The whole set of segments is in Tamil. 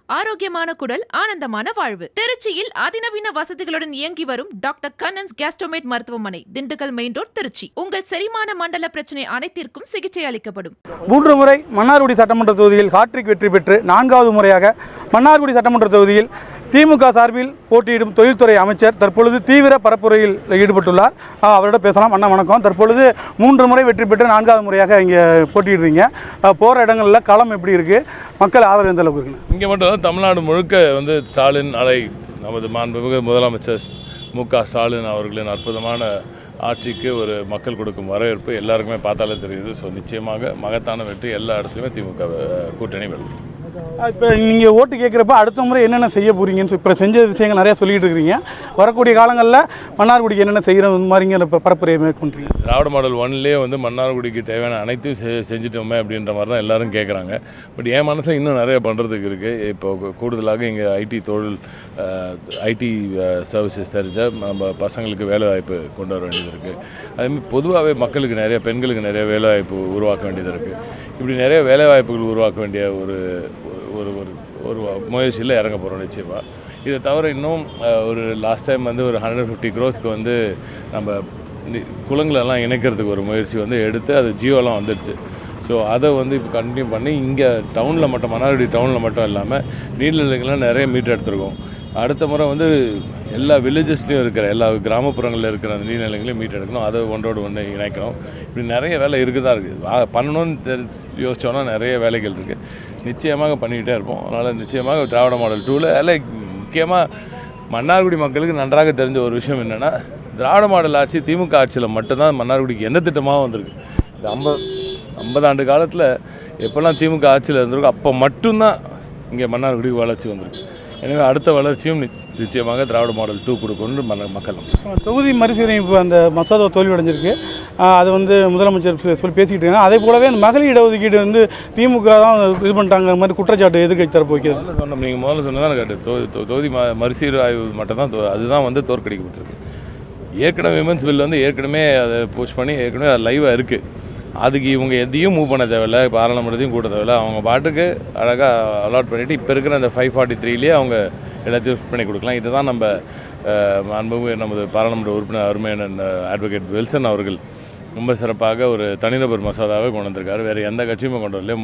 ஆரோக்கியமான குடல், ஆனந்தமான வாழ்வு. திருச்சியில் அதிநவீன வசதிகளுடன் இயங்கி வரும் டாக்டர் கண்ணன்ஸ் கேஸ்ட்ரோமேட் மருத்துவமனை, திண்டுக்கல் மெயின் ரோட், திருச்சி. உங்கள் செரிமான மண்டல பிரச்சனை அனைத்திற்கும் சிகிச்சை அளிக்கப்படும். 3 முறை மன்னார்குடி சட்டமன்ற தொகுதியில் ஹாட்ரிக் வெற்றி பெற்று 4வது முறையாக மன்னார்குடி சட்டமன்ற தொகுதியில் திமுக சார்பில் போட்டியிடும் தொழில்துறை அமைச்சர் தற்பொழுது தீவிர பரப்புரையில் ஈடுபட்டுள்ளார். அவரிடம் பேசலாம். அண்ணா வணக்கம். தற்பொழுது 3 முறை வெற்றி பெற்று 4வது முறையாக இங்கே போட்டியிடுறீங்க. போகிற இடங்களில் களம் எப்படி இருக்குது? மக்கள் ஆதரவு எந்த அளவுக்கு இருக்குன்னு? இங்கே மட்டும் தமிழ்நாடு முழுக்க ஸ்டாலின் அலை, நமது மாண்புமிகு முதலமைச்சர் மு.க. ஸ்டாலின் அவர்களின் அற்புதமான ஆட்சிக்கு ஒரு மக்கள் கொடுக்கும் வரவேற்பு எல்லாருக்குமே பார்த்தாலே தெரியுது. ஸோ நிச்சயமாக மகத்தான வெற்றி எல்லா இடத்துலையுமே திமுக கூட்டணி வெல்லும். இப்போ நீங்கள் ஓட்டு கேட்குறப்ப அடுத்த முறை என்னென்ன செய்ய போகிறீங்கன்னு இப்போ செஞ்ச விஷயங்கள் நிறையா சொல்லிகிட்டு இருக்கிறீங்க. வரக்கூடிய காலங்களில் மன்னார்குடிக்கு என்னென்ன செய்கிற மாதிரிங்கிற பரப்புரையை மேற்கொள்றீங்க? திராவிட மாடல் 1லேயே மன்னார்குடிக்கு தேவையான அனைத்தையும் செஞ்சுட்டோமே அப்படின்ற மாதிரி தான் எல்லாரும் கேட்குறாங்க. பட் என் மனசில் இன்னும் நிறைய பண்ணுறதுக்கு இருக்குது. இப்போ கூடுதலாக இங்கே ஐடி சர்வீசஸ் தெரிஞ்ச நம்ம பசங்களுக்கு வேலைவாய்ப்பு கொண்டு வர வேண்டியது இருக்குது. அதேமாதிரி பொதுவாகவே மக்களுக்கு நிறைய, பெண்களுக்கு நிறைய வேலைவாய்ப்பு உருவாக்க வேண்டியது இருக்குது. இப்படி நிறைய வேலைவாய்ப்புகள் உருவாக்க வேண்டிய ஒரு முயற்சியில் இறங்க போகிறோம் நிச்சயமாக. இதை தவிர இன்னும் ஒரு லாஸ்ட் டைம் ஒரு 150 crores நம்ம குளங்களெல்லாம் இணைக்கிறதுக்கு ஒரு முயற்சி எடுத்து அது ஜியோலாம் வந்துடுச்சு. ஸோ அதை இப்போ கண்டினியூ பண்ணி இங்கே டவுனில் மட்டும், மன்னார்குடி டவுனில் மட்டும் இல்லாமல் நீர்நிலைகள்லாம் நிறைய மீட்டர் எடுத்துருக்கோம். அடுத்த முறை எல்லா வில்லேஜஸ்லேயும் இருக்கிற, எல்லா கிராமப்புறங்களில் இருக்கிற அந்த நீர்நிலைகளையும் மீட் எடுக்கணும். அதை ஒன்றோடு ஒன்று இணைக்கணும். இப்படி நிறைய வேலை தான் இருக்குது. பண்ணணும்னு யோசித்தோன்னா நிறைய வேலைகள் இருக்குது. நிச்சயமாக பண்ணிக்கிட்டே இருப்போம். அதனால் நிச்சயமாக திராவிட மாடல் 2ல் முக்கியமாக மன்னார்குடி மக்களுக்கு நன்றாக தெரிஞ்ச ஒரு விஷயம் என்னென்னா, திராவிட மாடல் ஆட்சி திமுக ஆட்சியில் மட்டும்தான் மன்னார்குடிக்கு எந்த திட்டமாக வந்திருக்கு. இது 50 ஆண்டு காலத்தில் எப்போல்லாம் திமுக ஆட்சியில் இருந்திருக்கோ அப்போ மட்டும்தான் இங்கே மன்னார்குடிக்கு வளர்ச்சி வந்திருக்கு. எனவே அடுத்த வளர்ச்சியும் நிச்சயமாக திராவிட மாடல் 2 கொடுக்கணும்னு மக்கள். தொகுதி மறுசீரமைப்பு அந்த மசோதா தோல்வியடைஞ்சிருக்கு. அது முதலமைச்சர் சொல்லி பேசிக்கிட்டு இருக்காங்க. அதே போலவே அந்த மகளிர் இடஒதுக்கீடு திமுக தான் இது பண்ணிட்டாங்க மாதிரி குற்றச்சாட்டு எதிர்க்கட்சி தரப்பு வைக்கிறது. சொன்னோம், நீங்கள் முதல்ல சொன்னதான் கேட்டு தொகுதி மறுசீராய்வு மட்டும் தான் அதுதான் தோற்கடிக்கப்பட்டிருக்கு. ஏற்கனவே விமன்ஸ் பில் ஏற்கனவே அதை போஸ்ட் பண்ணி ஏற்கனவே அது லைவாக இருக்குது. அதுக்கு இவங்க எதையும் மூவ் பண்ண தேவையில்லை, பாராளுமன்றத்தையும் கூட தேவையில்லை. அவங்க பாட்டுக்கு அழகாக அலாட் பண்ணிவிட்டு இப்போ இருக்கிற அந்த 543 அவங்க எல்லாத்தையும் பண்ணி கொடுக்கலாம். இதுதான் நம்ம நமது பாராளுமன்ற உறுப்பினர் அருமையான அட்வொகேட் வில்சன் அவர்கள் ரொம்ப சிறப்பாக ஒரு தனிநபர் மசோதாவை கொண்டு வந்திருக்காரு. வேறு எந்த கட்சியுமே கொண்டு வரல.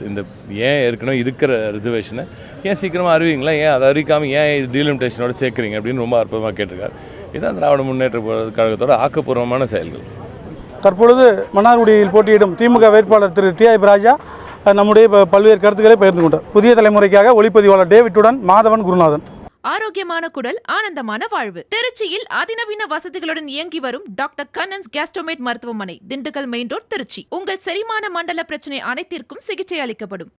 இந்த ஏன் ஏற்கனவே இருக்கிற ரிசர்வேஷனை ஏன் சீக்கிரமாக அறிவிங்களா, ஏன் அதை அறிவிக்காமல் ஏன் இது டீலிமிட்டேஷனோட சேர்க்குறீங்க அப்படின்னு ரொம்ப அற்புதமாக கேட்டிருக்காரு. இதுதான் திராவிட முன்னேற்ற கழகத்தோட ஆக்கப்பூர்வமான செயல்கள். தற்பொழுது மன்னார்குடியில் போட்டியிடும் திமுக வேட்பாளர் திரு டி.ஐ. ராஜா நம்முடைய பல்வேறு கருத்துக்களை பகிர்ந்து கொண்டார். புதிய தலைமுறைக்காக ஒளிப்பதிவாளர் டேவிட்டுடன் மாதவன் குருநாதன். ஆரோக்கியமான குடல், ஆனந்தமான வாழ்வு. திருச்சியில் அதிநவீன வசதிகளுடன் இயங்கி வரும் டாக்டர் கண்ணன்ஸ் கேஸ்ட்ரோமேட் மருத்துவமனை, திண்டுக்கல் மெயின் ரோட், திருச்சி. உங்கள் செரிமான மண்டல பிரச்சனை அனைத்திற்கும் சிகிச்சை அளிக்கப்படும்.